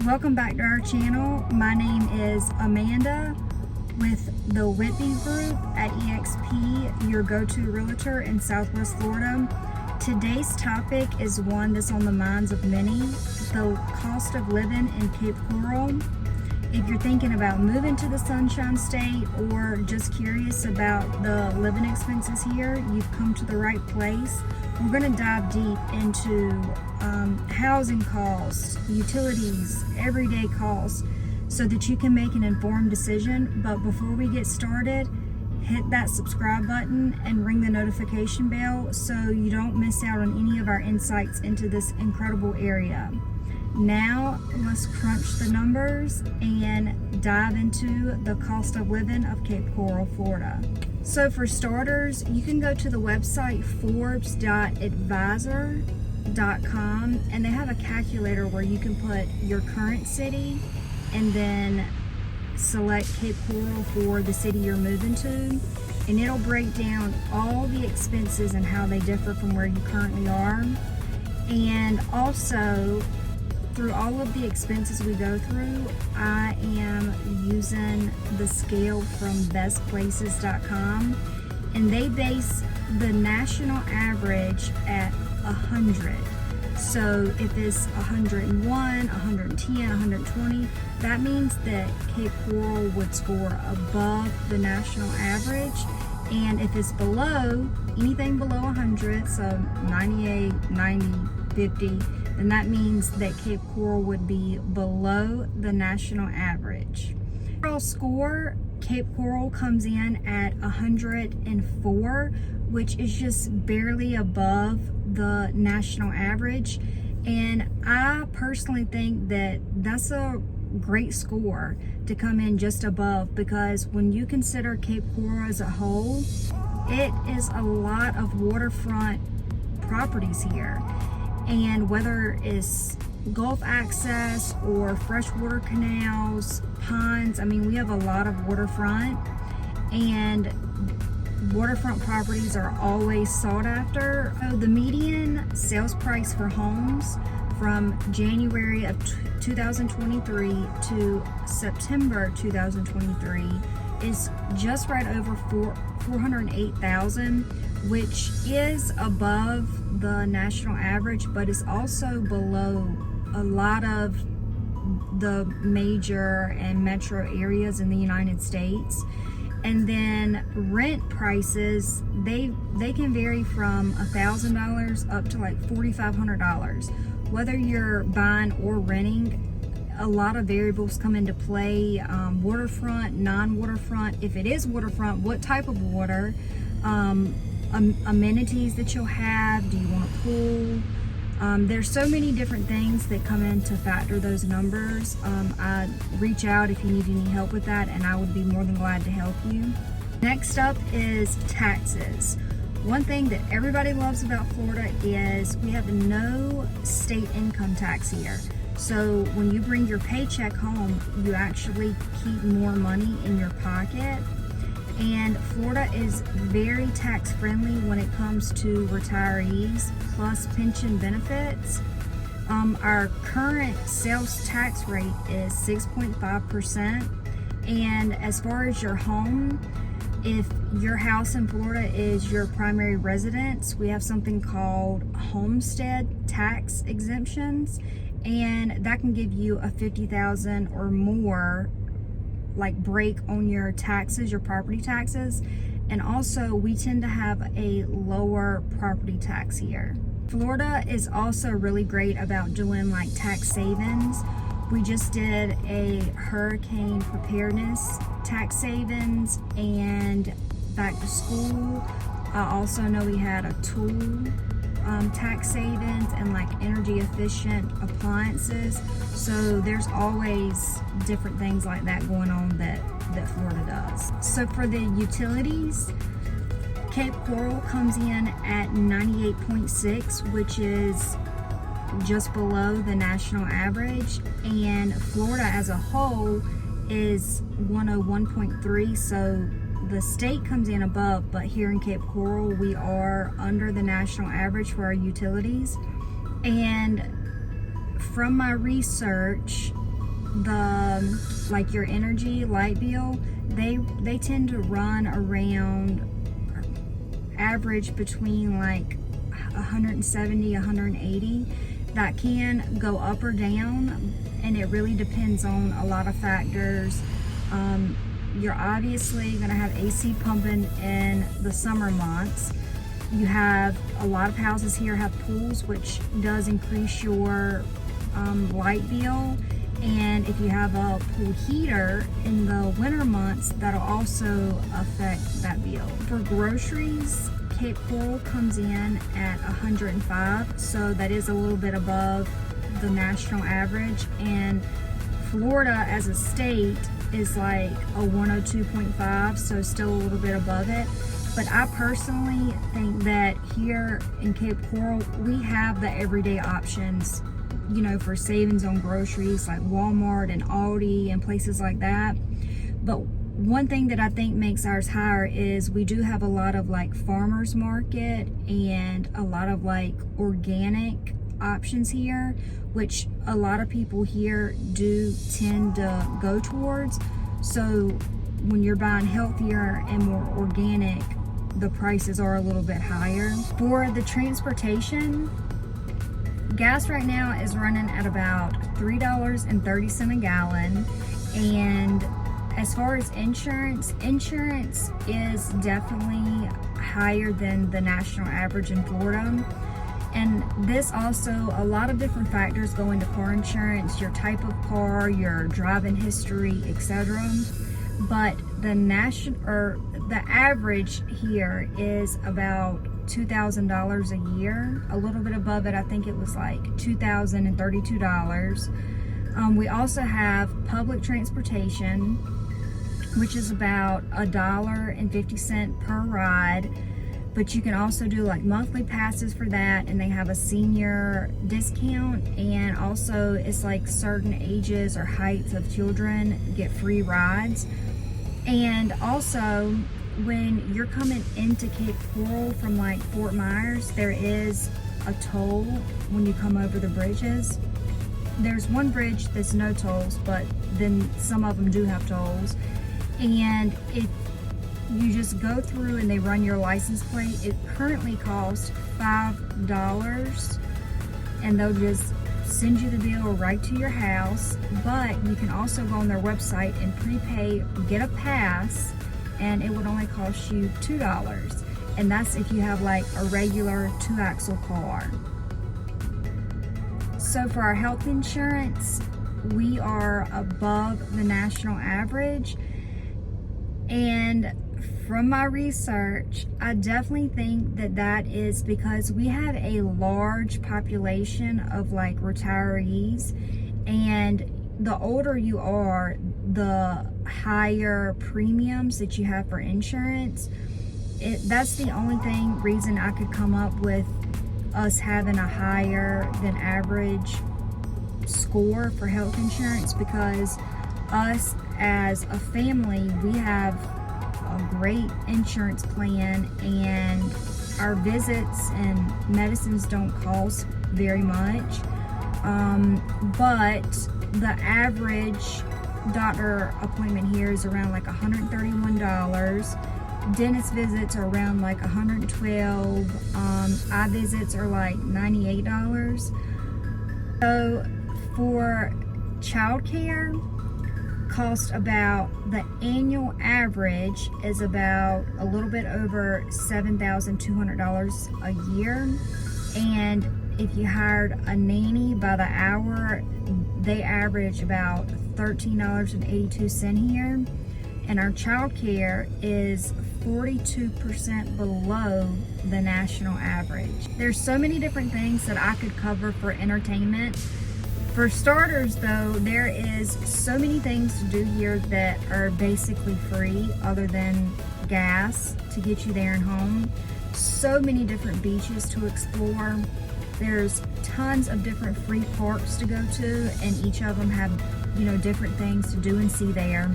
Welcome back to our channel. My name is Amanda with the Whitby group at eXp, your go-to realtor in Southwest Florida. Today's topic is one that's on the minds of many: the cost of living in Cape Coral. If you're thinking about moving to the Sunshine State or just curious about the living expenses here, you've come to the right place. We're going to dive deep into housing costs, utilities, everyday costs, so that you can make an informed decision. But before we get started, hit that subscribe button and ring the notification bell so you don't miss out on any of our insights into this incredible area. Now let's crunch the numbers and dive into the cost of living of Cape Coral, Florida. So for starters, you can go to the website forbes.advisor.com, and they have a calculator where you can put your current city and then select Cape Coral for the city you're moving to, and it'll break down all the expenses and how they differ from where you currently are. And also, through all of the expenses we go through, I am using the scale from bestplaces.com, and they base the national average at 100. So if it's 101, 110, 120, that means that Cape Coral would score above the national average. And if it's below, anything below 100, so 98, 90, 50, then that means that Cape Coral would be below the national average. Overall score, Cape Coral comes in at 104, which is just barely above the national average. And I personally think that that's a great score to come in just above, because when you consider Cape Coral as a whole, it is a lot of waterfront properties here. And whether it's Gulf access or freshwater canals, ponds, I mean, we have a lot of waterfront, and waterfront properties are always sought after. So the median sales price for homes from January of 2023 to September 2023 is just right over 408,000, which is above the national average, but it's also below a lot of the major and metro areas in the United States. And then rent prices, they can vary from $1,000 up to like $4,500. Whether you're buying or renting, a lot of variables come into play. Waterfront, non-waterfront. If it is waterfront, what type of water? Amenities that you'll have. Do you want a pool? There's so many different things that come in to factor those numbers. I'd reach out if you need any help with that, and I would be more than glad to help you. Next up is taxes. One thing that everybody loves about Florida is we have no state income tax here. So when you bring your paycheck home, you actually keep more money in your pocket. And Florida is very tax friendly when it comes to retirees plus pension benefits. Our current sales tax rate is 6.5%. And as far as your home, if your house in Florida is your primary residence, we have something called homestead tax exemptions, and that can give you a $50,000 or more like break on your taxes, your property taxes. And also we tend to have a lower property tax here. Florida is also really great about doing like tax savings. We just did a hurricane preparedness tax savings and back to school. I also know we had a tool tax savings and like energy efficient appliances. So there's always different things like that going on that Florida does. So for the utilities, Cape Coral comes in at 98.6, which is just below the national average, and Florida as a whole is 101.3. So the state comes in above, but here in Cape Coral we are under the national average for our utilities. And from my research, like your energy light bill, they tend to run around average between like 170, 180. That can go up or down, and it really depends on a lot of factors. You're obviously going to have AC pumping in the summer months. You have a lot of houses here have pools, which does increase your light bill. And if you have a pool heater in the winter months, that'll also affect that bill. For groceries, Cape Coral comes in at 105, so that is a little bit above the national average. And Florida as a state is like a 102.5, so still a little bit above it. But I personally think that here in Cape Coral, we have the everyday options, you know, for savings on groceries like Walmart and Aldi and places like that. But one thing that I think makes ours higher is we do have a lot of like farmers market and a lot of like organic options here, which a lot of people here do tend to go towards. So when you're buying healthier and more organic, the prices are a little bit higher. For the transportation, gas right now is running at about $3.30 a gallon. And as far as insurance is definitely higher than the national average in Florida. And this also, a lot of different factors go into car insurance, your type of car, your driving history, etc. But the average here is about $2,000 a year. A little bit above it, I think it was like $2,032. We also have public transportation, which is about $1.50 per ride. But you can also do like monthly passes for that, and they have a senior discount. And also it's like certain ages or heights of children get free rides. And also when you're coming into Cape Coral from like Fort Myers, there is a toll when you come over the bridges. There's one bridge that's no tolls, but then some of them do have tolls. And if you just go through and they run your license plate, it currently costs $5, and they'll just send you the bill right to your house. But you can also go on their website and prepay, get a pass, and it would only cost you $2. And that's if you have like a regular 2-axle car. So for our health insurance, we are above the national average. And from my research, I definitely think that that is because we have a large population of like retirees, and the older you are, the higher premiums that you have for insurance. That's the only reason I could come up with us having a higher than average score for health insurance, because us as a family, we have a great insurance plan, and our visits and medicines don't cost very much. But the average doctor appointment here is around like $131. Dentist visits are around like $112. Eye visits are like $98. So for childcare, cost about, the annual average is about a little bit over $7,200 a year. And if you hired a nanny by the hour, they average about $13.82 here. And our child care is 42% below the national average. There's so many different things that I could cover for entertainment. For starters though, there is so many things to do here that are basically free other than gas to get you there and home. So many different beaches to explore. There's tons of different free parks to go to, and each of them have, you know, different things to do and see there.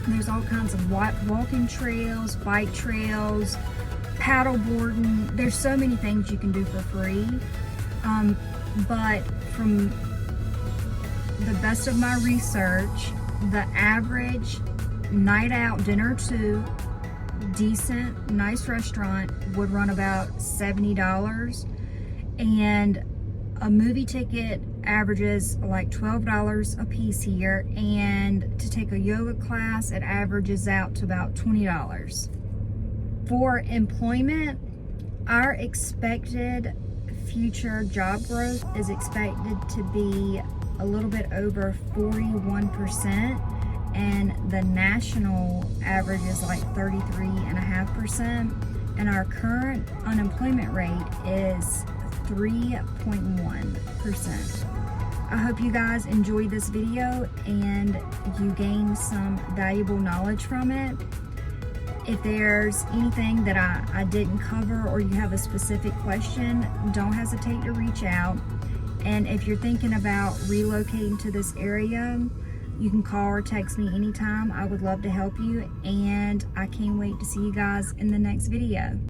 There's all kinds of walking trails, bike trails, paddle boarding. There's so many things you can do for free. But from the best of my research, the average night out dinner to decent, nice restaurant would run about $70, and a movie ticket averages like $12 a piece here, and to take a yoga class, it averages out to about $20. For employment, our expected future job growth is expected to be a little bit over 41%, and the national average is like 33.5%, and our current unemployment rate is 3.1%. I hope you guys enjoyed this video and you gained some valuable knowledge from it. If there's anything that I didn't cover, or you have a specific question, don't hesitate to reach out. And if you're thinking about relocating to this area, you can call or text me anytime. I would love to help you, and I can't wait to see you guys in the next video.